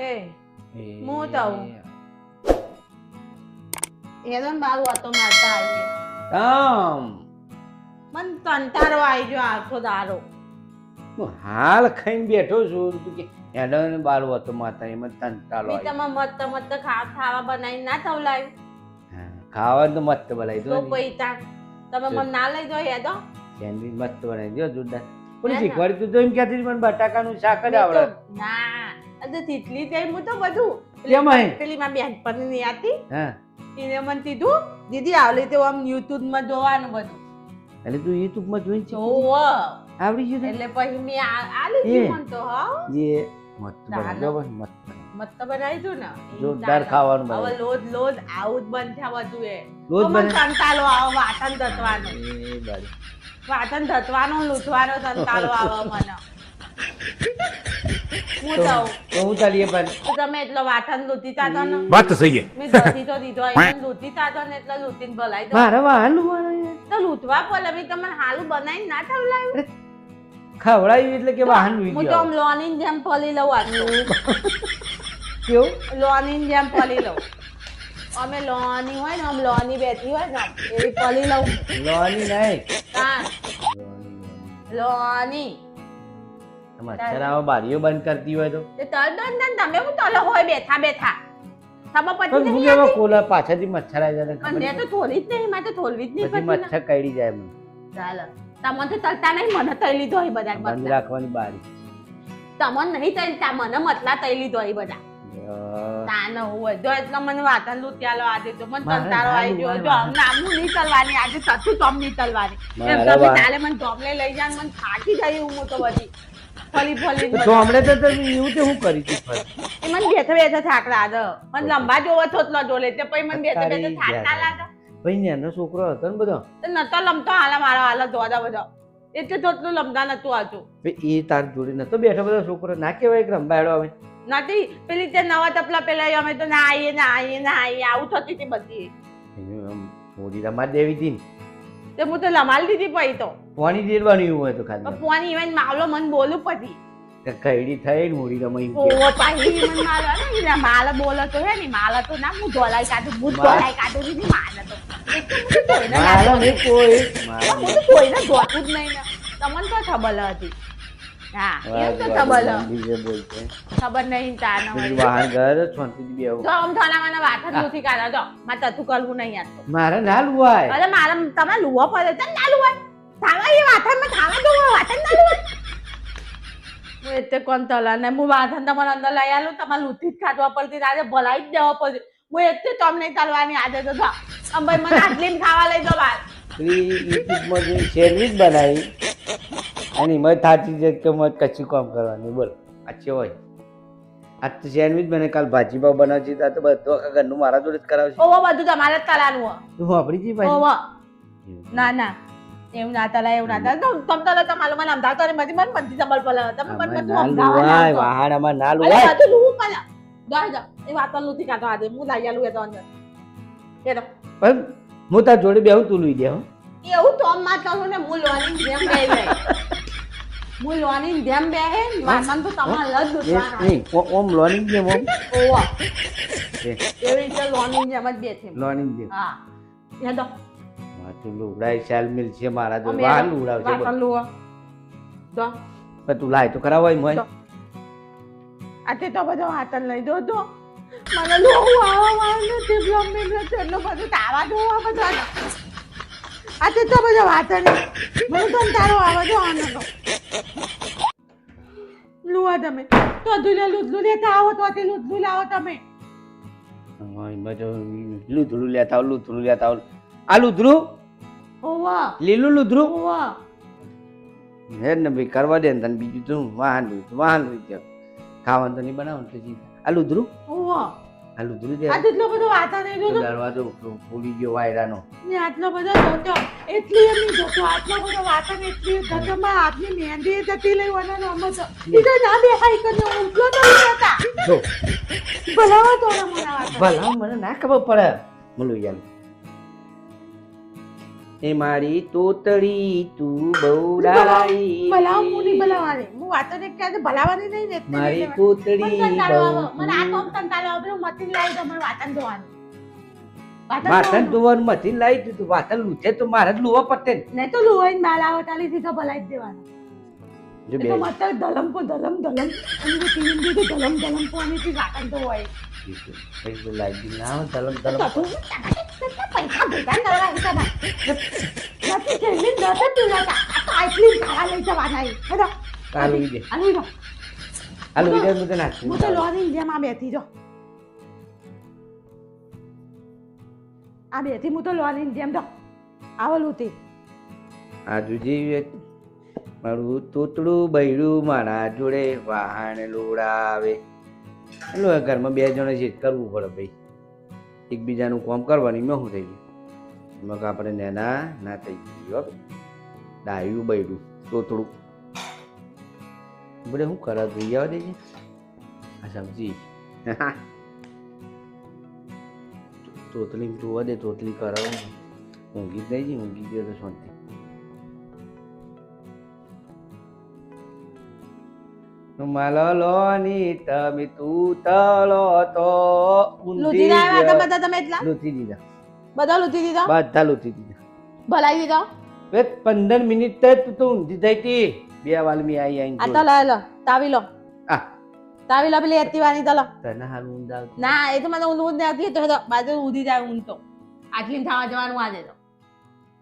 એ હું તો એનો બાર વાતો મારતા આવીએ મન કંટાળો આવી ગયો આખો દારો હું હાલ ખાઈને બેઠો છું તું કે હેડો ને બાર વાતો માતા એમાં તંતાળો મેં તમે મસ્ત મસ્ત ખાવા બનાવી ના ખવડાવ્યું ખાવાનું તો મસ્ત બનાવી તો દો પૈસા તમે મને ના લઈ જાઓ હેડો સેન્ડવીચ મસ્ત બનાવી દો જોરદાર કોને શીખવાડી તું તો એમ કહેતી મને બટાકાનું શાક જ આવડે ના અરે તીટલી તે હું તો બધું કેમ પેલી માં બેન પર ની આતી હા એને મને કીધું દીદી આવલી તો આમ યુટ્યુબ માં જોવાનું બધું એટલે તું યુટ્યુબ માં જોઈને જોવો આવડી ગયું એટલે પછી મેં આલી દી મન તો હા જે મસ્ત બનાવ્યો મસ્ત મસ્ત બનાવી તું ને જોરદાર ખાવાનું હવે લોજ આવું જ બંધ થયા બધું એ લોજ મને કંટાળો આવે વાટન ધતવાનો એ બારી વાટન ધતવાનો લૂંટવાનો કંટાળો આવે મને હું તો હું ચાલીએ પણ તમે એટલો વાટન લૂંટી તાતો ને વાત તો સહી મેં ધતી તો દીધો એને લૂંટી તાતો ને એટલે લૂંટીને ભલાઈ દો મારે વાહન લુવાનું તો લૂંટવા પડે મેં તમને હાલું બનાવીને ના થવલાયું ખવડાવ્યું એટલે કે વાહન લુઈ હું તો આમ લોની જેમ પલી લઉં આટલું કેવું લોની જેમ પલી લઉં અમે લોની હોય ને આમ લોની બેઠી હોય ને એવી પલી લઉં લોની નહીં હા લોની મચ્છર આવા બારીઓ બંધ કરતી હોય તો તે તરદન ને તમે હું તલો હોય બેઠા બેઠા ખબર પણ પડી હું નહીં કેવા આતી? કોલા પાછળથી મચ્છર આવી જાય પણ મેં તો થોડી જ નહીં મારે તો થોડવી જ નહીં પછી પડતી ને. મચ્છર કરડી જાય મને ચાલો તમને તો તલતા નહીં મને તઈ લીધો હોય બધા બંધ મતલા રાખવાની બારી તમને નહીં તલતા મને મતલા તઈ લીધો હોય બધા તાન હોય જો એટલે મને વાતન લૂટ્યાલો આજે તો મને મારે તલતારો આવી ગયો જો મારે નામું નહીં તલવાની આજે સતું તમ નહીં તલવાની મારે એમ તમે વાત. ચાલે મને ધોમલે લઈ જાય મને થાકી જાય હું તો બધી ફલી ફલી તો હમણાં તો તમે એવું તો હું કરી તું ફરી એ મને બેઠા બેઠા થાક લાગે મને લંબા જોવો થોતલો જોલે તે પછી મને બેઠા બેઠા થાક ના લાગે ભાઈ નાનો છોકરો હતો ને બધો તો નતો લમતો હાલા મારો હાલા ધોડા બધો એટલે થોતલું લમતા નતું આતું એ તાર જોડે નતો બેઠો બધો છોકરો ના કેવાય કે રંબાડો આવે નથી પેલી તે નવા તપલા પેલા અમે તો ના આવીએ આવું થતી હતી બધી મોડી રમા દેવી હતી ને તે હું તો લમાલ દીધી પછી તો પાણી દેડવાનું એવું હોય તો ખાલી પોની ઇવન માવલો મન બોલું પછી કઈડી થઈ ને મોડી રમાઈ ઓ પાહી મન માલો ને માલ બોલો તો હે ને માલ તો ના હું ધોલાઈ કાઢું હું ધોલાઈ કાઢું દીધી માલ તો એટલે હું તો કોઈને ના મારા ધોતી. નહીં કોઈ હું તો કોઈને ધોતું જ નહીં ને તમને તો ખબર હતી હા એમ તો ખબર બીજે બોલતે ખબર નહીં તાનો પેલું વાહન ઘર શાંતિથી બેહું જો આમ થોડા મને વાઠા નથી કાઢા જો મારે તતું કરવું નહીં યાર તો મારે ના લુવાય અરે મારે તમારે લુવો પડે તો ના લુવાય થાવા એ વાઠામાં થાવા દો વાઠા ના લુવાય હું એટલે કોણ તલા ને હું વાઠા તમારે અંદર લઈ આલું તમારે લૂંટી જ ખાધવા પડતી આજે ભલાઈ જ દેવા પડતી હું એટલે તમને તલવાની આદત તો ભાઈ મને આટલી ખાવા લઈ દો બાર પેલી યુટ્યુબમાં જે સેન્ડવીચ બનાવી અને એમાં થાચી છે કે મત કશું કામ કરવાનું બોલ અચ્છે હોય આજ તો સેન્ડવીચ બને કાલ ભાજી પાવ બનાવશે તો બધું આખા ઘરનું મારા જોડે જ કરાવશે ઓવો બધું તમારે જ તલાનું હોય તું વાપરી જી ભાઈ ઓવો ના ના એવું ના તલા એવું ના તલા તમ તલા તમારું મને અમદાવાદ તો મધી મને બધી સંભળ પલા તમે મને બધું ના અમદાવાદ લુવાય આવતો. વાહણ આમાં ના અરે લુવાય બધું લુવું પડે દો એ વાતો નથી કાઢો આજે હું લઈ આલું એ તો અંદર એ તો પણ હું તાર જોડે બેહું તું લઈ દે હો એવું તો આમ માં કહું ને હું લોની જેમ બે જાય હું લોની જેમ બે હે માન તો તમારે લજ દુસવાનો નહીં ઓમ લોની જેમ ઓમ ઓવા એ, એવી રીતે લોની જેમ જ બે છે લોની જેમ હા એ તો તું લુવડાય શાલ મિલ છે મારા જોડે અમે વાહન લુવડાવશે બોલ. વાતો લુવો દો પણ તું લાય તો કરાવાય મોય તો. આતે તો બધો હાથન લઈ દો તો મને લોહું આવા નથી બ્લમ એટલું બધું તાવા જોવા બધા આતે તો બધો હાથન મને તો તારો આવા જો આનો તો લુવા તમે તો દુલે લુદલું લેતા આવો તો તે લુદલું લાવો તમે હા, એમાં તો લૂધડું લેતા આવ લૂધડું લેતા આવ આ લૂધડું ઓવા લીલું લૂધડું ઓવા હે ને ભાઈ કરવા દે ને તને બીજું તું વાહન લઈ જાવ ખાવાનું તો નહીં બનાવવાનું તો જી આ લૂધડું ઓવા આ લૂધડું દે આ જેટલો બધો વાતા નહીં જોતો દરવાજો ફૂલી ગયો વાયરાનો ને આટલો બધો જોતો એટલી એમ નહીં જોતો આટલો બધો વાતા ને એટલી ધકમાં આપની મહેંદી જતી લઈ વના રમત તો ના બેહાઈ કરીને ઊંઘલો તો નહીં હતા જો ભલાવા તો મને વાતા ભલા મને ના ખબર પડે મલું યાર એ મારી તોતડી તું બહુ ડાઈ ભલાવ હું નહીં ભલાવાની હું વાતો ને ક્યારે ભલાવાની નહીં ને મારી તોતડી મને આ તો કંટાળો આવે હું મતીન લાવી દો મને વાતન ધોવાનું વાતન ધોવાનું મશીન લાવી દીધું વાતન લૂછે તો મારે જ લુવા પતે ને. નહીં તો લુવાઈને બાલ આવો તાલી થી તો ભલાઈ જ દેવાનું જો એ તો મત ધલમ કો ધલમ ધલમ અને જે ટીમ દીધું ધલમ ધલમ કો અને થી વાતન તો હોય પૈસા લાગી ના આવે તલમ તલમ તો તું પૈસા ભેગા કરવા હિસાબ નથી કેલી નતો તું ના આ તો આઈસ્ક્રીમ ખાવા લઈ જવાના હેડો કાલું દે આલી દો હાલો વિડિયો મુકે નાખ હું તો લોરી જેમ આ બેઠી જો આ બેઠી હું તો લોરી જેમ તો આવલું તે આ જુજી મારું તોતડું બૈડું મારા જોડે વાહન લોડાવે એટલે ઘરમાં બે જણા છે કરવું પડે ભાઈ એકબીજાનું કામ કરવાની મેં શું થઈ ગયું એમાં આપણે નેના ના થઈ ગયું ડાયું બૈડું તોતડું બડે શું કરે જોઈ આવવા દેજે આ સમજી તોતલી જોવા દે તોતલી કરાવો ઊંઘી જ નહીં ઊંઘી ગયો તો શાંતિ માલો લોની તમે તું તલો તો લૂટી રહ્યા બધા તમે એટલા લૂટી દીધા બધા લૂટી દીધા બધા લૂટી દીધા ભલાઈ દીધા બે 15 મિનિટ તો તું તો ઊંધી થઈ હતી બે વાલમી આઈ આ તો લો તાવી લો આ તાવી લો પેલી એતીવાની તો લો તને હાલ ઊંધ આવતી ના એ તો મને ઊંધ નથી તો બાજુ ઉધી જાય ઊંધ તો આટલી થવા જવાનું આજે તો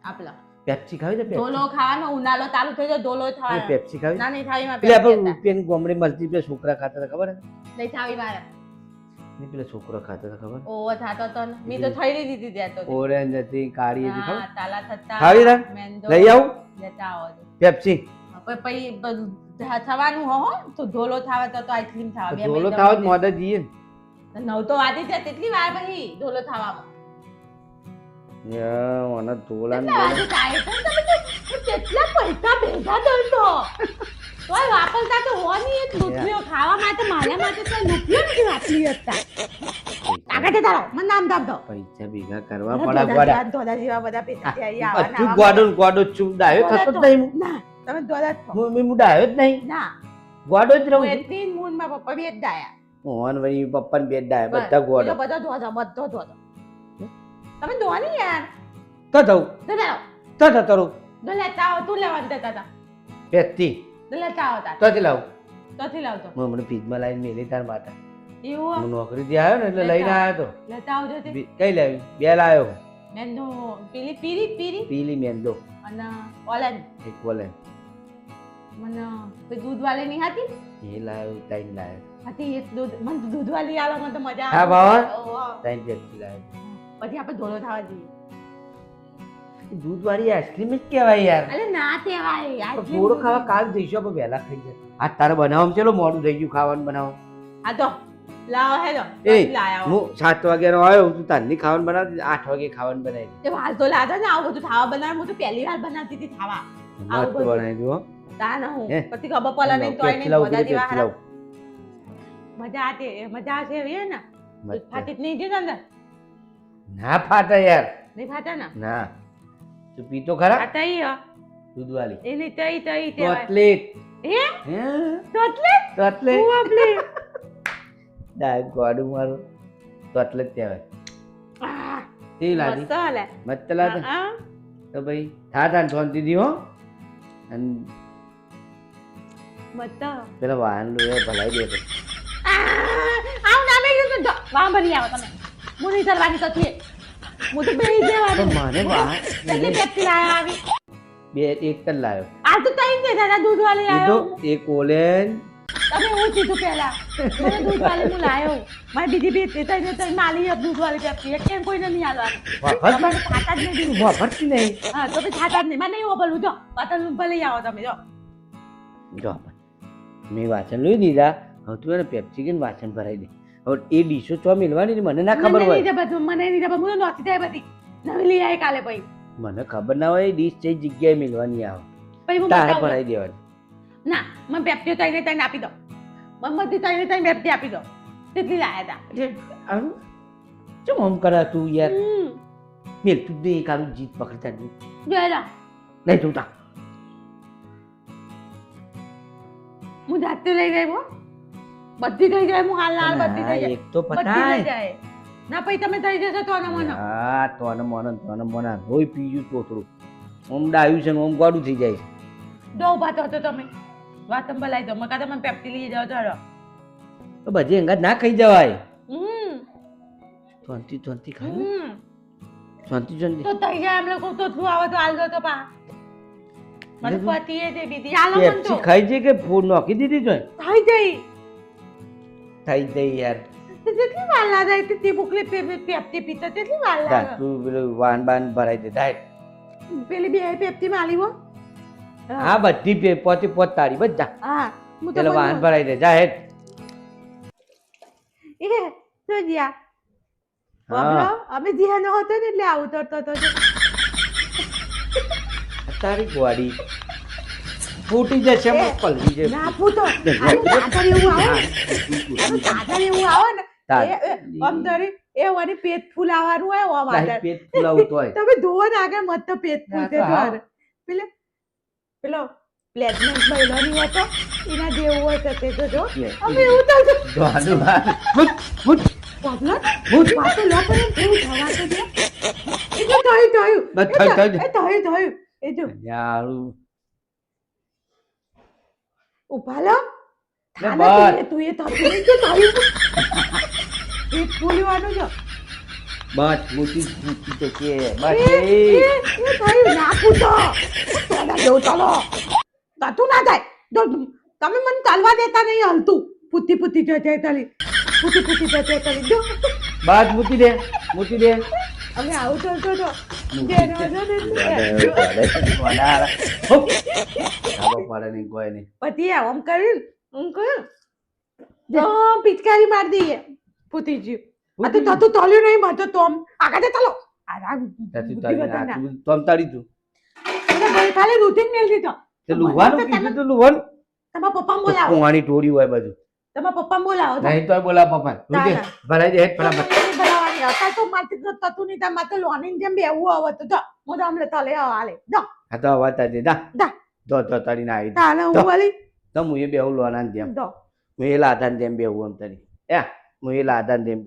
આપલા પેપ્સી ખાવી છે ઢોલો ખાવાનો ઉનાળો ચાલુ થઈ જાય ઢોલો થવાનો પેપ્સી ખાવી ના નહીં થાવી માં પેલા આપણે રૂપિયાની ગોમડી મળતી પેલા છોકરા ખાતા હતા ખબર નહીં થાવી મારે ને પેલા છોકરા ખાતા હતા ખબર ઓ થાતો તો ને મી તો થઈ રહી દીધી ત્યાં તો ઓરેન્જ હતી કાળી હતી હા ખબર તાલા થતા ખાવી રા મેંદો લઈ આવું લેતા આવો પેપ્સી પછી થવાનું હો તો ઢોલો થાવે તો આઈસ્ક્રીમ થાવા બે ઢોલો થાવ જ મોડા જઈએ ને 9 તો વાદી જાય તેટલી વાર પછી ઢોલો થાવામાં યા મને ઢોલા ને આજે કાય તો તમે કેટલા પૈસા ભેગા દળતો તોય વાપરતા તો હોની એક રૂપિયો ખાવા માટે મારા માટે તો રૂપિયો નથી વાપરી હતા આગળ તારો મને નામ દાબ દો પૈસા ભેગા કરવા પડા ગોડા ધોડા જેવા બધા પૈસા ત્યાં આવા તું ગોડો ગોડો ચૂપ ડાયો થતો જ નહીં ના તમે ધોડા જ છો હું ડાયો જ નહીં ના ગોડો જ રહું એટલી મૂન માં પપ્પા બે જ ડાયા મોહન વળી પપ્પા ને બે ડાયા બધા ગોડો બધા ધોધા બધો ધોધો તમે ધોની યાર તો દઉં ધોડા તો તરું દો લેતા આવો તું લેવા દેતા હતા પેતી દો લેતા આવો તા તો જ લાવ તોથી લાવતો મને ફીજમાં લાવીને મેલી તાર માતા એવું હું નોકરી થી આવ્યો ને એટલે લઈને આવ્યો તો લેતા આવજો તે કઈ લાવી બે લાવ્યો મેંદો પીલી પીરી પીરી પીલી મેંદો અને ઓલેન એક બોલે મને કોઈ દૂધ વાળી નહીં હતી એ લાવ્યો ત્રણ લાવ્યો હતી એક દૂધ મને તો દૂધ વાળી આલો મને તો મજા હા બાવા ઓહો. ત્રણ પેપ્સી લાવ્યો પછી આપણે ધોળો થવા જઈએ દૂધ વાળી આઈસ્ક્રીમ જ કહેવાય યાર અરે ના તેવાય થોડો ખાવા કાલ જઈશું આપણે વહેલા ખાઈ જાય આ તારે બનાવવામાં ચલો મોડું થઈ ગયું ખાવાનું બનાવો આ તો લાવો હેલો એ લાયા હું 7 વાગ્યાનો આવ્યો તું તારની ખાવાનું બનાવતી 8 વાગે ખાવાનું બનાવી તે હાલ તો લાદા ને આવું બધું ખાવા બનાવ હું તો પહેલી વાર બનાવતી હતી ખાવા મસ્ત બનાવી દો તા ના હું હે? પછી ખબર પડે નહીં તો પેપ્સી એને લાવું, બધા પેલી જેવા પેપ્સી લાવું. મજા આતી મજા આવશે એવી હે ને મસ્ત. ફાટી જ નહીં છે અંદર ના ફાટે યાર નહીં ફાટા ને ના તું પીતો ખરા ફાટા ઈ હો. દૂધ વાળી એ નહીં તઈ તઈ તેવાય ચોકલેટ હે હે ચોટલેટ ચોકલેટ હું આપલી ડાય ગોડું મારું ચોકલેટ કહેવાય આહ, તે લાદી મસ્ત હાલે મસ્ત લાગે હા તો ભાઈ થા શાંતિ દી હો અને મસ્ત પેલા વાહન લો એ ભલાઈ દે તો આવ ના મે કીધું તો વાહ ભરી આવો તમે હું નહીં કરવાની તો છે હું તો બેહી જવાનું મને વાહન તને પેપ્સી લાયા આવી બે એક જ લાવ્યો આ તો તઈ દે દાદા દૂધ વાળી એ તો આવ્યો એક ઓલેન તમે હું કીધું પહેલા મને દૂધ વાળી હું લાયો મારી બીજી બે તઈ તઈ માલી અબ દૂધ વાળી પેપ્સી એક કેમ કોઈને નહીં આલવાની વાપરતી મને ખાતા જ નહીં વાપરતી નહીં હા તો પછી ખાતા જ નહીં મને નહીં ઓબલું જો પાતળ ભલે આવો તમે જો જો મેં વાસણ લઈ દીધા હવે તું એને પેપ્સી કે વાસણ ભરાઈ દે હવે એ ડીશો ચો મિલવાની ને મને ના ખબર હોય મને નહીં ખબર હું તો નહોતી થાય બધી નવી લઈ આવી કાલે પછી મને ખબર ના હોય ડીશ કઈ જગ્યાએ મિલવાની આવે પછી હું તારે બતાવું. ભરાઈ દેવાની ના મને પેપ્સી તઈને તઈને આપી દો મને બધી તઈને તઈને પેપ્સી આપી દો તેટલી લાયા હતા એટલે આમ ચમ આમ કરે તું યાર મેલ તું દે કારું જીત પકડતા નહીં જોઈ લો નહીં જોતા હું જાતે લઈ જાય હો બધી થઈ જાય હું હાલ હાલ બધી થઈ જાય એક તો બધી થઈ પતાય જાય ના પછી તમે થઈ જશો તો ને મને હા તોને મને રોઈ પીજું તોતરું ઓમ ડાયું છે ને ઓમ ગોડું થઈ જાય દો ઉભા તો હતો તમે વાતમ બલાઈ દો મકા તમે પેપ્ટી લઈ જાઓ ચાલો તો બધી અંગાત ના ખાઈ જવાય હમ શાંતિ ખાય હમ શાંતિ તો થઈ જાય એમ લોકો તો તું આવે તો હાલ દો તો પા મને પતિએ તે બીજી હાલો મન તો પેપ્સી ખાઈ છે કે ફૂડ નોખી દીધી છે થઈ જઈ થઈ જઈ યાર કેટલી વાર લાગે તે બુકલે પેપ્ટી પીતા કેટલી વાર જા લાગે તું પેલું વાન બાન ભરાઈ દે ડાય પેલી બે પેપ્ટી માં આલી હો હા બધી પોતે પોત તારી બસ જા હા હું તો પેલો વાહન ભરાઈ દે જા હેડ એ તો જ્યા હા. બાબલો અમે જ્યાં ન હતો ને એટલે આવું તરતો હતો તારી ગોડી ફૂટી જશે એમાં પલવી જશે ના પૂતો કાતર એવું આવે ને કાતર એવું આવે ને આમ તારી એ વળી પેટ ફૂલાવાનું હોય ઓમ તારી આગળ પેટ ફૂલાવતો હોય તમે ધોવો ને આગળ મત તો પેટ ફૂલતે હા, હા. તો પેલો પ્લેટમેન્ટ મહિલાની હતો એના જેવું હોય તો તે તો જો અમે એવું તો દોડું હાલ. ફૂટ, ફૂટ. બાબલા વાતો લો પણ કેવું થવા તો દે એ તો થયું બસ થયું. એ થયું એ જો યારું. ઉભા લો લે થાને બસ. તું એ થતું નહીં કે થયું પેટ ફૂલવાનું જો બસ મૂકી તો કે એ બસ એ થયું ના પૂછો તોડા જેવું ચાલો તાતું ના થાય તમે મને ચાલવા દેતા નહીં હલતું પૂતી જતે તલી પૂતી જતે તલી જો બસ મૂકી દે હવે આવું ચાલતો તો પછી આમ કર્યું જો પિચકારી માર દઈએ પૂતી જીવ આ તો તાતું તલ્યું નહીં મતો તો આમ આગળ ચાલો ખાલી રૂટીન મેલ દીધો તમારા પપ્પા બોલાવો ટોળી હોય બધું તમારા પપ્પા બોલાવો નહીં તો બોલા પપ્પા ભરાઈ દે હેઠ ફટાફટ ભરાવાની હતા તો માથે તતું નહીં માથે લોની જેમ બેવું આવે તો જો હું તો હમણાં તલે હાલે જો હા તો વાત દે દા દા તો તારી ના આવી તાને હું વાલી તો હું એ બેહું લોના જેમ જો હું એ લાધાન જેમ બેહું એમ તારી હું એ લાધાન જેમ